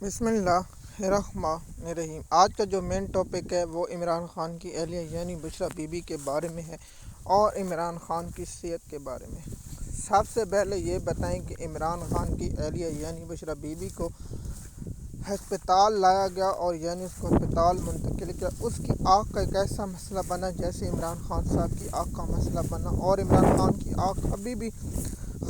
بسم اللہ الرحمن الرحیم۔ آج کا جو مین ٹاپک ہے وہ عمران خان کی اہلیہ یعنی بشریٰ بی بی کے بارے میں ہے اور عمران خان کی صحت کے بارے میں۔ سب سے پہلے یہ بتائیں کہ عمران خان کی اہلیہ یعنی بشریٰ بی بی کو ہسپتال لایا گیا اور یعنی اس کو ہسپتال منتقل کیا۔ اس کی آنکھ کا ایک ایسا مسئلہ بنا جیسے عمران خان صاحب کی آنکھ کا مسئلہ بنا، اور عمران خان کی آنکھ ابھی بھی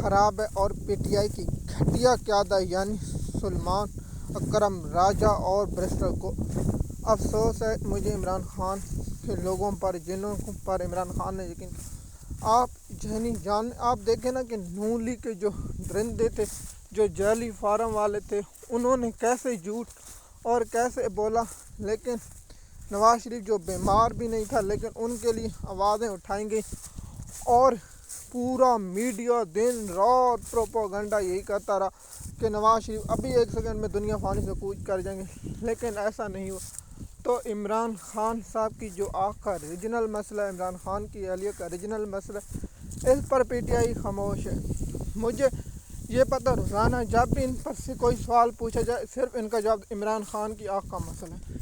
خراب ہے اور پی ٹی آئی کی گھٹیا قیادت یعنی سلمان اکرم راجہ اور برسٹر کو افسوس ہے مجھے عمران خان کے لوگوں پر جنہوں پر عمران خان نے یقین آپ دیکھیں نا کہ نون لیگ کے جو درندے تھے، جو جعلی فارم والے تھے، انہوں نے کیسے جھوٹ اور کیسے بولا، لیکن نواز شریف جو بیمار بھی نہیں تھا لیکن ان کے لیے آوازیں اٹھائیں گئی اور پورا میڈیا دن رات پروپیگنڈا یہی کرتا رہا کہ نواز شریف ابھی ایک سیکنڈ میں دنیا فانی سے کوچ کر جائیں گے، لیکن ایسا نہیں ہوا۔ تو عمران خان صاحب کی جو آنکھ کا ریجنل مسئلہ ہے، عمران خان کی اہلیہ کا ریجنل مسئلہ ہے، اس پر پی ٹی آئی خاموش ہے۔ مجھے یہ پتہ روزانہ جب بھی ان پر سے کوئی سوال پوچھا جائے صرف ان کا جواب عمران خان کی آنکھ کا مسئلہ ہے۔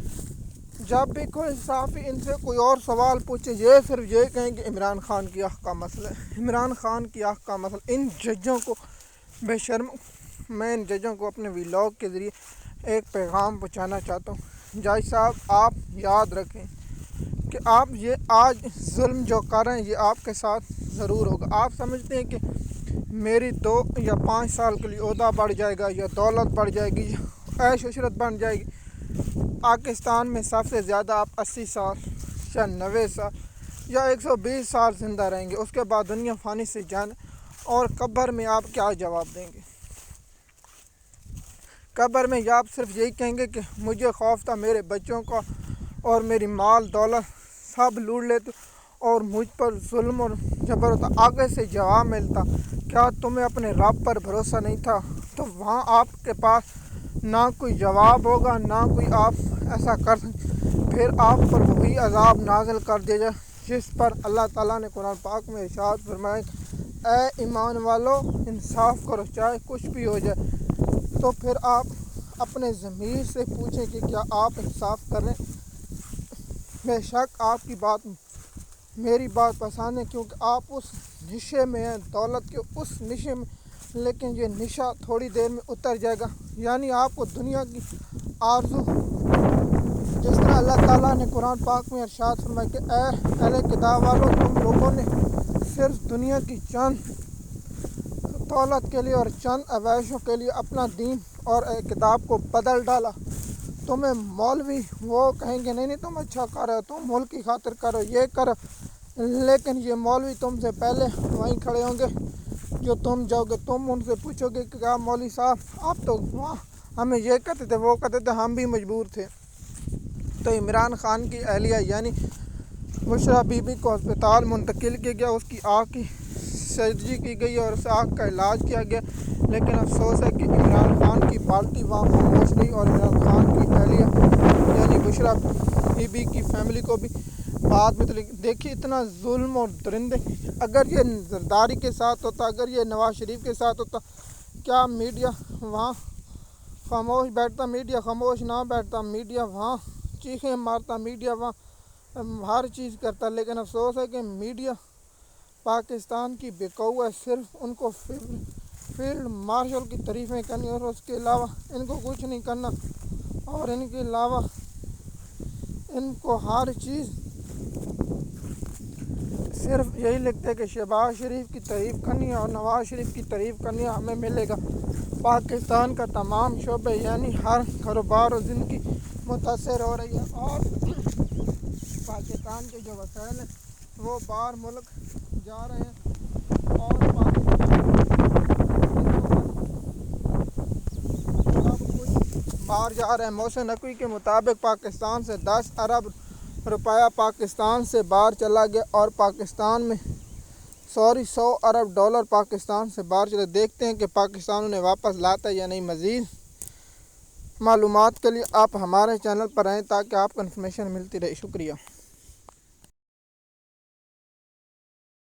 جب بھی کوئی صحافی ان سے کوئی اور سوال پوچھے یہ صرف یہ کہیں کہ عمران خان کی آنکھ کا مسئلہ ہے، عمران خان کی آنکھ کا مسئلہ۔ ان ججوں کو بے شرم، میں ان ججوں کو اپنے ویلاگ کے ذریعے ایک پیغام پہنچانا چاہتا ہوں۔ جج صاحب، آپ یاد رکھیں کہ آپ یہ آج ظلم جو کر رہے ہیں یہ آپ کے ساتھ ضرور ہوگا۔ آپ سمجھتے ہیں کہ میری 2 یا 5 سال کے لیے عہدہ بڑھ جائے گا یا دولت بڑھ جائے گی یا عیش عشرت بن جائے گی۔ پاکستان میں سب سے زیادہ آپ 80 سال یا 90 سال یا 120 سال زندہ رہیں گے، اس کے بعد دنیا فانی سے جان، اور قبر میں آپ کیا جواب دیں گے؟ قبر میں آپ صرف یہی کہیں گے کہ مجھے خوف تھا میرے بچوں کا اور میری مال دولت سب لوٹ لیتے اور مجھ پر ظلم اور جبر ہوتا۔ آگے سے جواب ملتا کیا تمہیں اپنے رب پر بھروسہ نہیں تھا؟ تو وہاں آپ کے پاس نہ کوئی جواب ہوگا، نہ کوئی آپ ایسا کر سکتے، پھر آپ پر وہی عذاب نازل کر دیا جائے جس پر اللہ تعالیٰ نے قرآن پاک میں ارشاد فرمایا، اے ایمان والو انصاف کرو چاہے کچھ بھی ہو جائے۔ تو پھر آپ اپنے ضمیر سے پوچھیں کہ کیا آپ انصاف کر رہے ہیں؟ بے شک آپ کی بات میری بات پسند ہے کیونکہ آپ اس نشے میں ہیں، دولت کے اس نشے میں، لیکن یہ نشہ تھوڑی دیر میں اتر جائے گا، یعنی آپ کو دنیا کی آرزو، جس طرح اللہ تعالیٰ نے قرآن پاک میں ارشاد فرمایا کہ اے اہل کتاب والو تم لوگوں نے صرف دنیا کی چند دولت کے لیے اور چند عوائشوں کے لیے اپنا دین اور کتاب کو بدل ڈالا۔ تمہیں مولوی وہ کہیں گے نہیں تم اچھا کر رہے ہو، تم ملک کی خاطر کرو، یہ کرو، لیکن یہ مولوی تم سے پہلے وہیں کھڑے ہوں گے جو تم جاؤ گے، تم ان سے پوچھو گے کہ کیا مولوی صاحب آپ تو وہاں ہمیں یہ کہتے تھے وہ کہتے تھے، ہم بھی مجبور تھے۔ تو عمران خان کی اہلیہ یعنی بشریٰ بی بی کو ہسپتال منتقل کیا گیا، اس کی آنکھ کی سرجری کی گئی اور اس آنکھ کا علاج کیا گیا، لیکن افسوس ہے کہ عمران خان کی پارٹی وہاں خاموش رہی اور عمران خان کی اہلیہ یعنی بشریٰ بی بی کی فیملی کو بھی بعد میں دیکھیے اتنا ظلم اور درندے، اگر یہ زرداری کے ساتھ ہوتا، اگر یہ نواز شریف کے ساتھ ہوتا، کیا میڈیا وہاں خاموش بیٹھتا؟ میڈیا خاموش نہ بیٹھتا، میڈیا وہاں چیخیں مارتا، میڈیا وہاں ہر چیز کرتا، لیکن افسوس ہے کہ میڈیا پاکستان کی بیکو ہے، صرف ان کو فیلڈ مارشل کی تعریفیں کرنی اور اس کے علاوہ ان کو کچھ نہیں کرنا، اور ان کے علاوہ ان کو ہر چیز صرف یہی لکھتے ہیں کہ شہباز شریف کی تعریف کرنی ہے اور نواز شریف کی تعریف کرنی ہے، ہمیں ملے گا۔ پاکستان کا تمام شعبے یعنی ہر کاروبار اور زندگی متاثر ہو رہی ہے، اور پاکستان کے جو وسائل ہیں وہ باہر ملک جا رہے ہیں، اور پاکستان سب کچھ باہر جا رہے ہیں۔ محسن نقوی کے مطابق پاکستان سے 10 ارب روپیہ پاکستان سے باہر چلا گیا اور پاکستان میں 100 ارب ڈالر پاکستان سے باہر چلے۔ دیکھتے ہیں کہ پاکستان انہیں واپس لاتا ہے یا نہیں۔ مزید معلومات کے لیے آپ ہمارے چینل پر رہیں تاکہ آپ کو انفارمیشن ملتی رہے۔ شکریہ۔